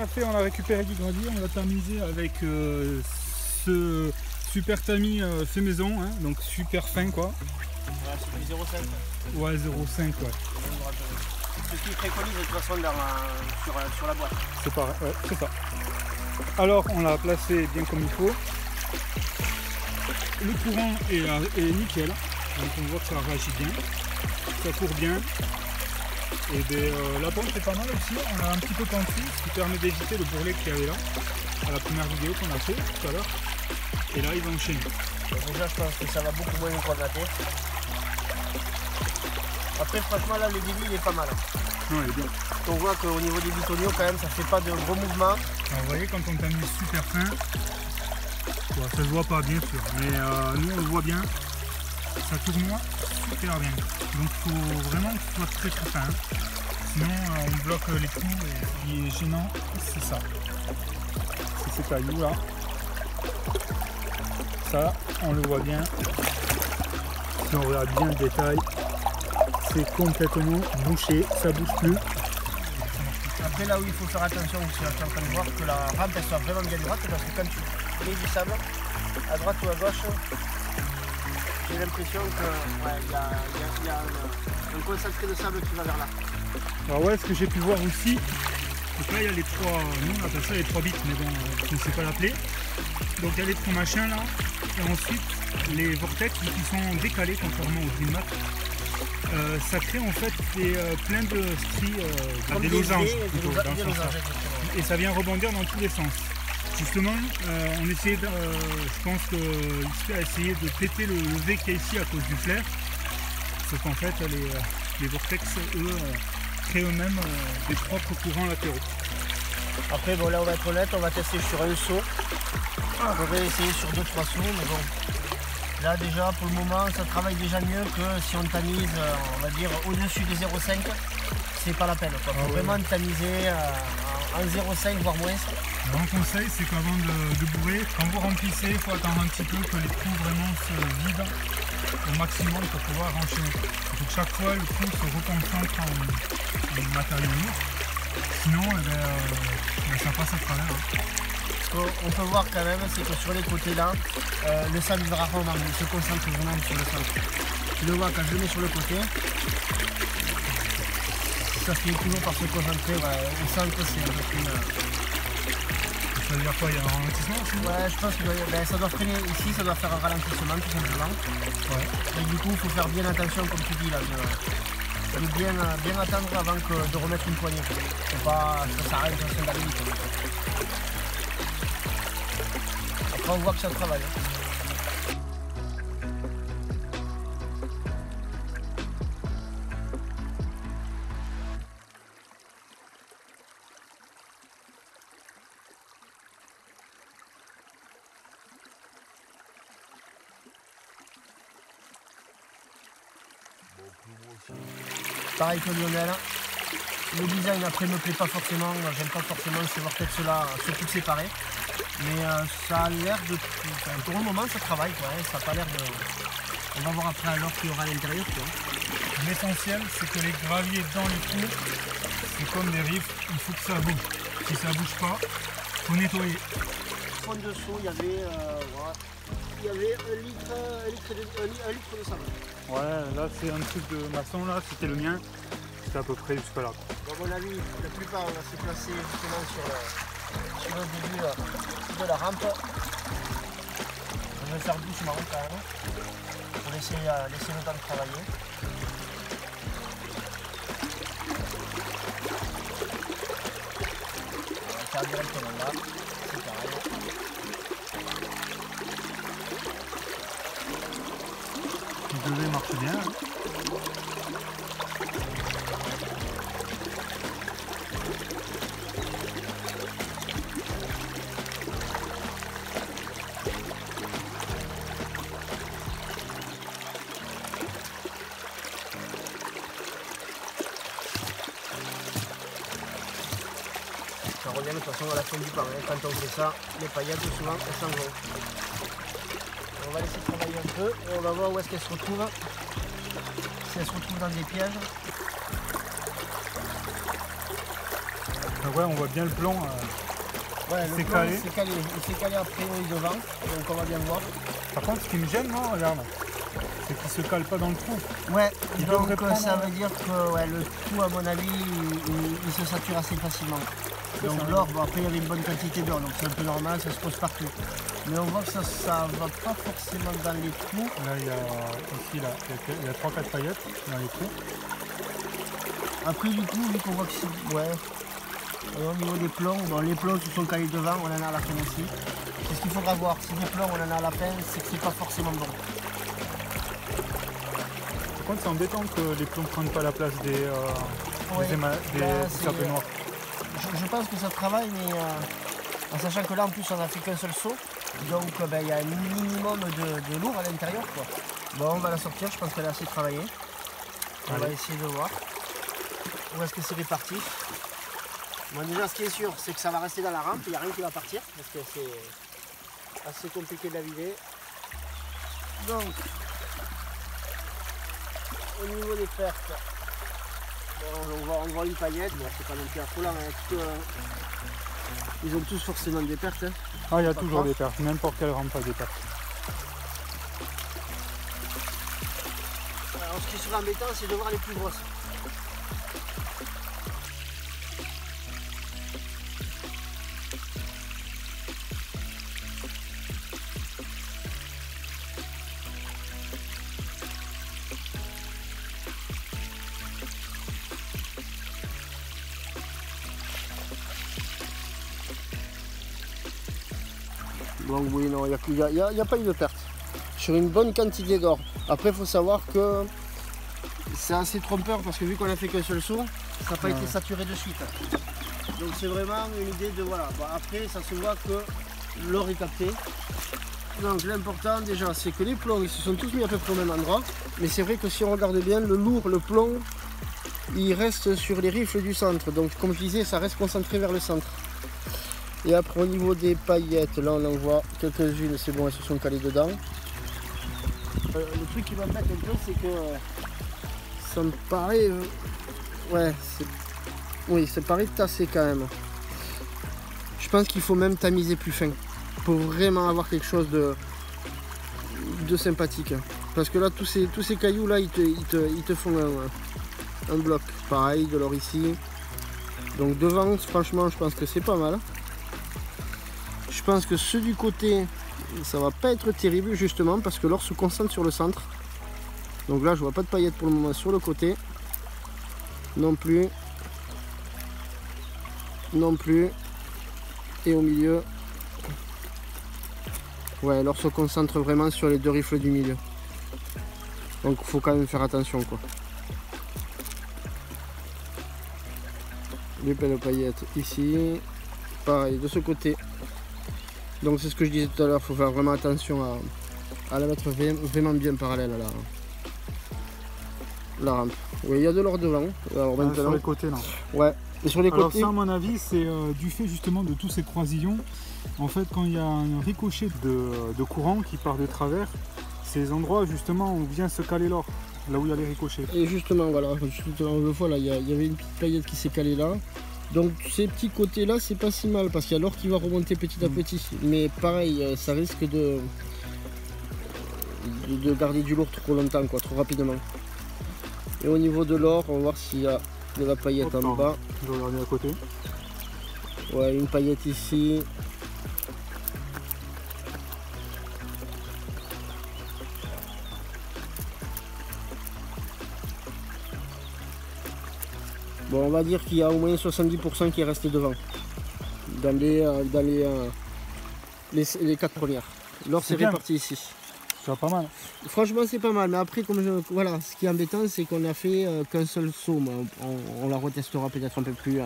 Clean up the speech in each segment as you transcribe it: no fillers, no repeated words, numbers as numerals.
a fait, on a récupéré du gravier, on l'a tamisé avec ce super tamis fait maison, hein, donc super fin quoi. Ouais, c'est du 0,5. Ouais, 0,5 ouais. Ce qui préconise de toute façon sur la boîte. C'est pareil, ouais, c'est ça. Alors on l'a placé bien comme il faut. Le courant est nickel, donc on voit que ça réagit bien, ça court bien. Et bien, la pompe est pas mal aussi, on a un petit peu penché, ce qui permet d'éviter le bourrelet qu'il y avait là, à la première vidéo qu'on a fait tout à l'heure. Et là il va enchaîner. Déjà je pense que ça va beaucoup moins nous colmater. Après franchement là le débit il est pas mal. Non, il est bien. On voit qu'au niveau des bitonniaux quand même ça fait pas de gros mouvements. Alors, vous voyez quand on tamise super fin, bon, ça se voit pas bien sûr, mais nous on le voit bien, ça tournoie super bien. Donc il faut vraiment que ce soit très très fin, sinon on bloque les trous et ce qui est gênant c'est ça. C'est ces cailloux là. Ça on le voit bien. Si on regarde bien le détail, c'est complètement bouché, ça bouge plus. Après là où il faut faire attention, je suis en train de voir que la rampe elle soit vraiment bien droite parce que quand tu mets du sable à droite ou à gauche, j'ai l'impression qu'il y a un concentré de sable qui va vers là. Alors ouais, ce que j'ai pu voir aussi, donc là il y a les trois, nous on appelle ça les 3 bits, mais bon, je ne sais pas l'appeler. Donc il y a les 3 machins là, et ensuite les vortex qui sont décalés contrairement aux Dream Mat. Ça crée en fait plein de stries, des losanges, et ça vient rebondir dans tous les sens. Justement, on essayait je pense que XP a essayé de péter le V qu'il y a ici à cause du flair, sauf qu'en fait les vortex eux créent eux-mêmes des propres courants latéraux. Après bon là on va être honnête, on va tester sur un saut. On va essayer sur 2-3 sauts, mais bon. Là déjà pour le moment ça travaille déjà mieux que si on tamise on va dire au-dessus des 0,5, c'est pas la peine. Il faut vraiment tamiser en 0,5 voire moins. Mon conseil c'est qu'avant de bourrer, quand vous remplissez, il faut attendre un petit peu que les trous vraiment se vident au maximum pour pouvoir enchaîner. Il faut que chaque fois le trou se reconcentre en matériau lourd, sinon ça passe à travers. Hein. Ce qu'on peut voir quand même, c'est que sur les côtés là, le sable va rarement, il se concentre vraiment sur le centre. Tu le vois quand je le mets sur le côté, ça finit toujours par se concentrer au centre, c'est un peu plus... Ça veut dire quoi, il y a un ralentissement aussi? Ouais, je pense que ça doit freiner ici, ça doit faire un ralentissement tout simplement. Ouais. Et du coup, il faut faire bien attention, comme tu dis là, de bien attendre avant de remettre une poignée. Faut pas que ça arrête dans 5 minutes. Après, on voit que ça travaille. Pareil que Lionel, le design après me plaît pas forcément, j'aime pas forcément ces vortex là surtout séparés, mais ça a l'air de, pour le moment ça travaille quoi, hein, ça a pas l'air de, on va voir après alors qu'il y aura à l'intérieur. L'essentiel c'est que les graviers dans les trous, c'est comme des riffs, il faut que ça bouge, si ça bouge pas, il faut nettoyer. Au fond dessous il y avait 1 litre de sable. Ouais, là c'est un truc de maçon, là c'était le mien, c'était à peu près jusque là. À mon avis, la plupart on va se placer justement sur le début de la rampe. Je vais faire doucement quand même, pour laisser le temps de travailler. On va faire directement là, c'est pareil. Le levé marche bien. Ça revient de toute façon à la fin du pain. Quand on fait ça, les paillettes souvent elles s'en vont. On va laisser travailler un peu et on va voir où est-ce qu'elles se retrouvent. Si elles se retrouvent dans des pièges. Donc ouais, on voit bien le plomb. Ouais, le plomb, il s'est calé après oui, devant, donc on va bien voir. Par contre, ce qui me gêne, non, regarde, c'est qu'il se cale pas dans le trou. Ouais, Il donc devrait prendre, ça veut dire que ouais, le trou, à mon avis, il se sature assez facilement. Donc l'or, bon, après il y avait une bonne quantité d'or, donc c'est un peu normal, ça se pose partout. Mais on voit que ça va pas forcément dans les trous. Là, il y a ici, là, il y a 3-4 paillettes dans les trous. Après du coup, vu qu'on voit que c'est... Ouais. Et au niveau des plombs, bon, les plombs se sont calés devant, on en a à la fin aussi. C'est ce qu'il faudra voir. Si des plombs on en a à la fin, c'est que c'est pas forcément bon. Par contre, c'est embêtant que les plombs ne prennent pas la place des sapins noirs. Je pense que ça travaille, mais en sachant que là en plus on a fait qu'un seul saut, donc il y a un minimum de lourd à l'intérieur. Bon, on va la sortir, je pense qu'elle est assez travaillée. On va essayer de voir où est-ce que c'est réparti. Bon, déjà, ce qui est sûr, c'est que ça va rester dans la rampe, il n'y a rien qui va partir, parce que c'est assez compliqué de la vider. Donc, au niveau des pertes, bon, on voit une paillette, bon, c'est pas non plus affolant, ils ont tous forcément des pertes. Hein. Ah, il y a toujours des pertes, n'importe quelle rampe a des pertes. Alors, ce qui serait embêtant, c'est de voir les plus grosses. Donc oui, non, il n'y a pas eu de perte. Sur une bonne quantité d'or. Après, il faut savoir que c'est assez trompeur parce que vu qu'on a fait qu'un seul saut, ça n'a pas été saturé de suite. Donc c'est vraiment une idée de voilà. Bon, après, ça se voit que l'or est capté. Donc l'important déjà, c'est que les plombs ils se sont tous mis à peu près au même endroit. Mais c'est vrai que si on regarde bien, le lourd, le plomb, il reste sur les rifles du centre. Donc comme je disais, ça reste concentré vers le centre. Et après au niveau des paillettes, là on en voit quelques-unes, c'est bon, elles se sont calées dedans. Le truc qui m'embête un peu, c'est que ça me paraît... ouais, oui, ça paraît tassé quand même. Je pense qu'il faut même tamiser plus fin pour vraiment avoir quelque chose de sympathique. Parce que là, tous ces cailloux là, ils te font un bloc. Pareil, de l'or ici. Donc devant, franchement, je pense que c'est pas mal. Je pense que ceux du côté, ça va pas être terrible justement parce que l'or se concentre sur le centre. Donc là, je vois pas de paillettes pour le moment sur le côté. Non plus. Non plus. Et au milieu. Ouais, l'or se concentre vraiment sur les deux rifles du milieu. Donc il faut quand même faire attention quoi. Les belles paillettes ici. Pareil, de ce côté. Donc c'est ce que je disais tout à l'heure, il faut faire vraiment attention à la mettre vraiment bien parallèle à la rampe. Oui, il y a de l'or devant. Alors maintenant, sur les côtés là. Ouais. Et sur les côtés. Ça à mon avis c'est du fait justement de tous ces croisillons. En fait quand il y a un ricochet de courant qui part de travers, c'est les endroits justement où vient se caler l'or, là où il y a les ricochets. Et justement voilà, on le voit là, il y avait une petite paillette qui s'est calée là. Donc ces petits côtés là c'est pas si mal parce qu'il y a l'or qui va remonter petit à petit. Mais pareil, ça risque de garder du lourd trop longtemps, quoi, trop rapidement. Et au niveau de l'or, on va voir s'il y a de la paillette en bas. Je vais regarder à côté. Ouais, une paillette ici. Bon, on va dire qu'il y a au moins 70% qui est resté devant. Dans les 4 premières. L'or c'est réparti ici. C'est pas mal. Franchement c'est pas mal, mais après voilà, ce qui est embêtant c'est qu'on a fait qu'un seul saut. On la retestera peut-être un peu plus.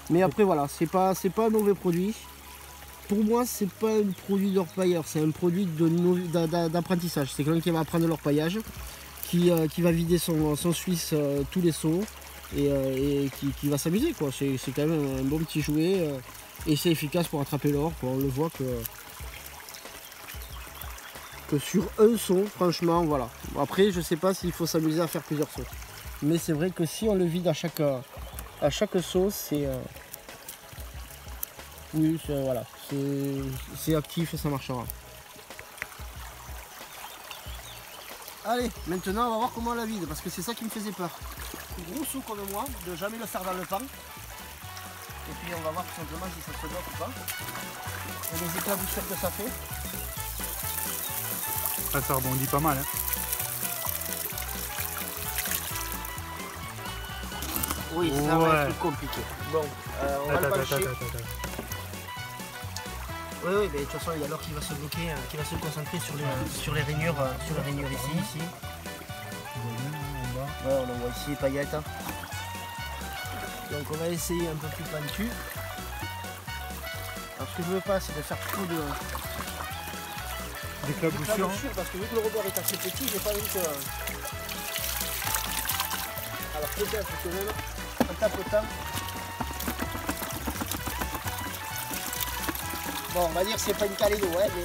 Mais après voilà, c'est pas un mauvais produit. Pour moi c'est pas un produit d'orpailleur, c'est un produit d'apprentissage. C'est quelqu'un qui va apprendre l'orpaillage, qui va vider son Suisse tous les sauts et qui va s'amuser quoi. C'est quand même un bon petit jouet et c'est efficace pour attraper l'or. On le voit que sur un saut, franchement, voilà. Après, je sais pas s'il faut s'amuser à faire plusieurs sauts. Mais c'est vrai que si on le vide à chaque saut, Oui, voilà, c'est actif et ça marchera. Allez, maintenant on va voir comment on la vide, parce que c'est ça qui me faisait peur. Gros saut comme moi, de jamais le faire dans le pan. Et puis on va voir tout simplement si ça se bloque ou pas. Et les éclaboussures que ça fait. Ah, ça rebondit pas mal. Hein. Oui, ça va être compliqué. Bon, on va le pencher. Oui, oui, mais de toute façon, il y a l'or qui va se bloquer, qui va se concentrer sur les rainures ici. Ouais, on voit ici les paillettes. Donc on va essayer un peu plus pentu. Alors ce que je veux pas, c'est de faire trop d'éclaboussures. Parce que vu que le rebord est assez petit, j'ai pas envie que... Alors peut-être que même en tapotant... Bon, on va dire que c'est pas une calée d'eau, hein, mais...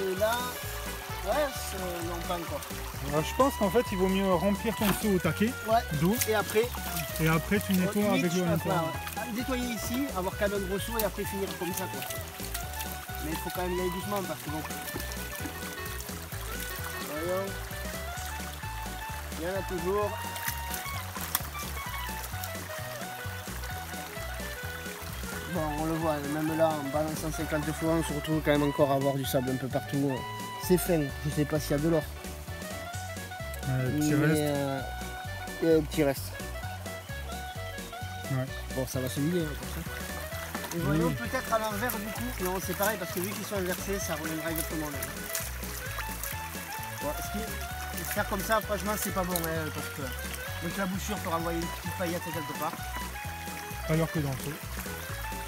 Et là... Ouais, non, pas encore. Alors, je pense qu'en fait, il vaut mieux remplir ton seau au taquet d'eau. Et après tu nettoies avec l'eau. Nettoyer ici, avoir quand même un gros seau et après finir comme ça, quoi. Mais il faut quand même y aller doucement parce que bon... Voyons. Il y en a toujours. Bon, on le voit, même là, en balançant 50 fois, on se retrouve quand même encore à avoir du sable un peu partout. C'est fin, je sais pas s'il y a de l'or. Petit reste. Il y a un petit reste. Ouais. Bon, ça va se vider, hein, comme ça. Et voyons peut-être à l'envers du coup. Non, c'est pareil parce que vu qu'ils sont inversés, ça reviendra exactement même. Bon, faire comme ça, franchement, c'est pas bon, hein, parce que l'éclaboussure peut renvoyer une petite paillette quelque part. Alors que dans le seau.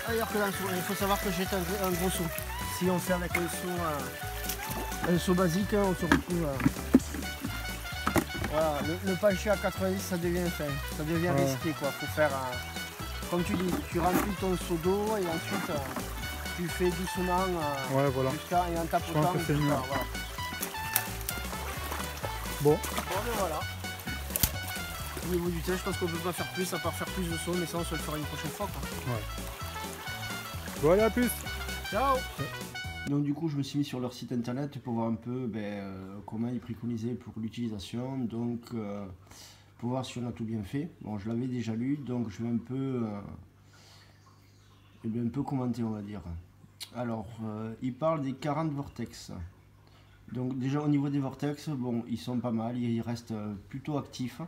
Ailleurs que dans le seau. Il faut savoir que j'ai un gros seau. Si on fait avec un seau basique, on se retrouve. Voilà, le pencher à 90, ça devient fin. Ça devient risqué, quoi. Faut faire, comme tu dis, tu remplis ton seau d'eau et ensuite tu fais doucement jusqu'à et en tapotant. Voilà. Bon. Ben voilà. Au niveau du test, je pense qu'on peut pas faire plus à part faire plus de sauts, mais ça on se le fera une prochaine fois, quoi. Ouais. Bon, allez, à plus. Ciao. Donc du coup je me suis mis sur leur site internet pour voir un peu comment ils préconisaient pour l'utilisation, donc pour voir si on a tout bien fait. Bon, je l'avais déjà lu, donc je vais un peu commenter, on va dire. Alors ils parlent des 40 vortex. Donc déjà au niveau des vortex, bon, ils sont pas mal, ils restent plutôt actifs.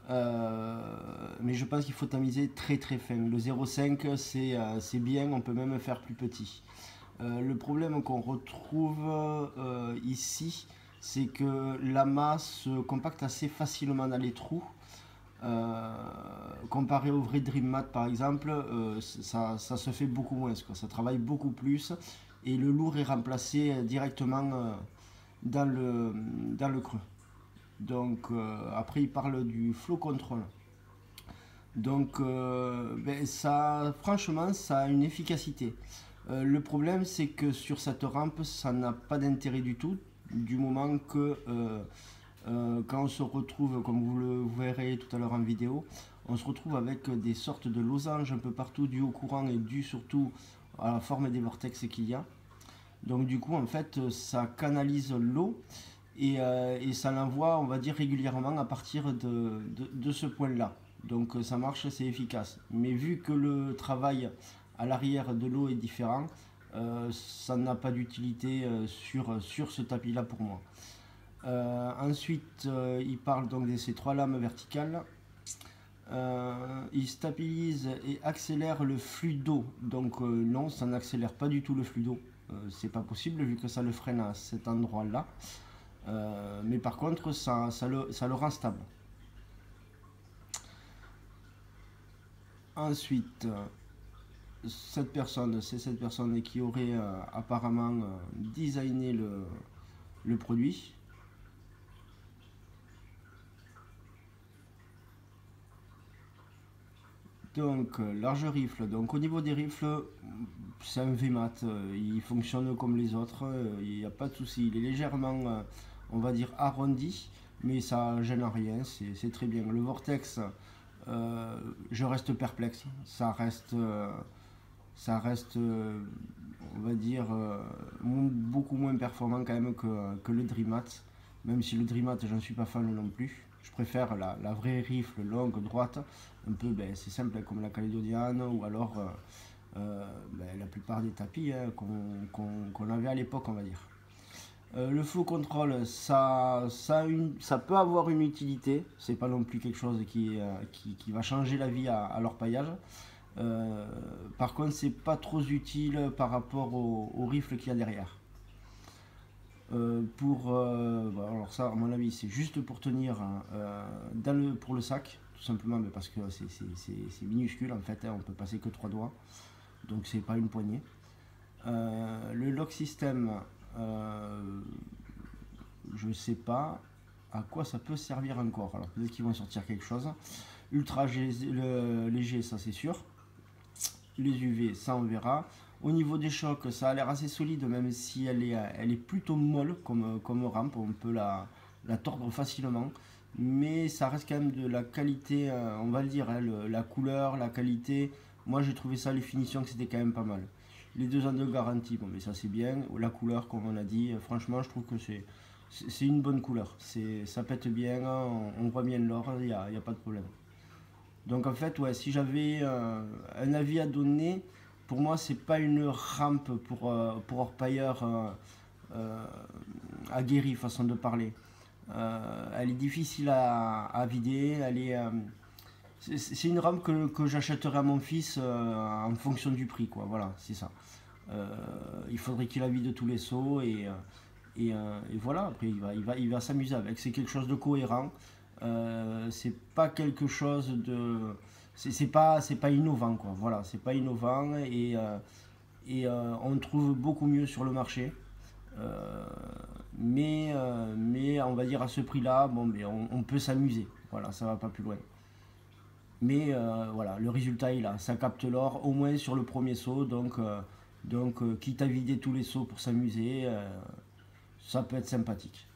Mais je pense qu'il faut tamiser très très fin. Le 0,5 c'est bien, on peut même faire plus petit. Le problème qu'on retrouve ici, c'est que la masse se compacte assez facilement dans les trous. Comparé au vrai Dream Mat par exemple, ça se fait beaucoup moins, quoi. Ça travaille beaucoup plus et le lourd est remplacé directement dans le creux. Donc après il parle du flow control. Donc franchement ça a une efficacité. Le problème c'est que sur cette rampe ça n'a pas d'intérêt du tout, du moment que quand on se retrouve, comme vous le verrez tout à l'heure en vidéo, on se retrouve avec des sortes de losanges un peu partout, dû au courant et dû surtout à la forme des vortex qu'il y a. Donc du coup en fait ça canalise l'eau et ça l'envoie, on va dire, régulièrement à partir de ce point là. Donc ça marche, c'est efficace. Mais vu que le travail à l'arrière de l'eau est différent, ça n'a pas d'utilité sur ce tapis là pour moi. Ensuite il parle donc de ces 3 lames verticales. Il stabilise et accélère le flux d'eau. Donc non, ça n'accélère pas du tout le flux d'eau, c'est pas possible vu que ça le freine à cet endroit là. Mais par contre ça le rend stable. Ensuite c'est cette personne qui aurait apparemment designé le produit. Donc large rifle, donc au niveau des rifles c'est un VMAT, il fonctionne comme les autres, il n'y a pas de souci, il est légèrement on va dire arrondi, mais ça gêne rien, c'est très bien. Le vortex je reste perplexe. Ça reste, on va dire, beaucoup moins performant quand même que le Dream Mat. Même si le Dream Mat, j'en suis pas fan non plus. Je préfère la vraie rifle longue, droite, un peu, c'est simple, comme la Calédonienne, ou alors la plupart des tapis qu'on avait à l'époque, on va dire. Le flow control, ça peut avoir une utilité, c'est pas non plus quelque chose qui va changer la vie à l'orpaillage. Par contre, c'est pas trop utile par rapport au rifle qu'il y a derrière. Alors ça, à mon avis, c'est juste pour tenir pour le sac, tout simplement, mais parce que c'est minuscule en fait, on peut passer que 3 doigts, donc c'est pas une poignée. Le lock system, je sais pas à quoi ça peut servir encore, alors peut-être qu'ils vont sortir quelque chose. Ultra léger, ça c'est sûr. Les UV, ça on verra. Au niveau des chocs, ça a l'air assez solide, même si elle est plutôt molle comme rampe, on peut la tordre facilement, mais ça reste quand même de la qualité, on va le dire, hein, la couleur, la qualité. Moi j'ai trouvé ça, les finitions, que c'était quand même pas mal. Les 2 ans de garantie, bon mais ça c'est bien. La couleur, comme on a dit, franchement je trouve que c'est une bonne couleur, ça pète bien, on voit bien l'or, il n'y a pas de problème. Donc en fait, ouais, si j'avais un avis à donner, pour moi c'est pas une rampe pour orpailleur aguerri, façon de parler. Elle est difficile à vider, c'est une rampe que j'achèterai à mon fils en fonction du prix, quoi. Voilà, c'est ça. Il faudrait qu'il la vide tous les seaux et voilà, après il va s'amuser avec. C'est quelque chose de cohérent. C'est pas quelque chose de, c'est pas innovant, quoi. Voilà, c'est pas innovant et on trouve beaucoup mieux sur le marché. Mais on va dire à ce prix là, bon, mais on peut s'amuser, voilà, ça va pas plus loin. Mais voilà, le résultat est là, ça capte l'or au moins sur le premier saut, donc quitte à vider tous les sauts pour s'amuser, ça peut être sympathique.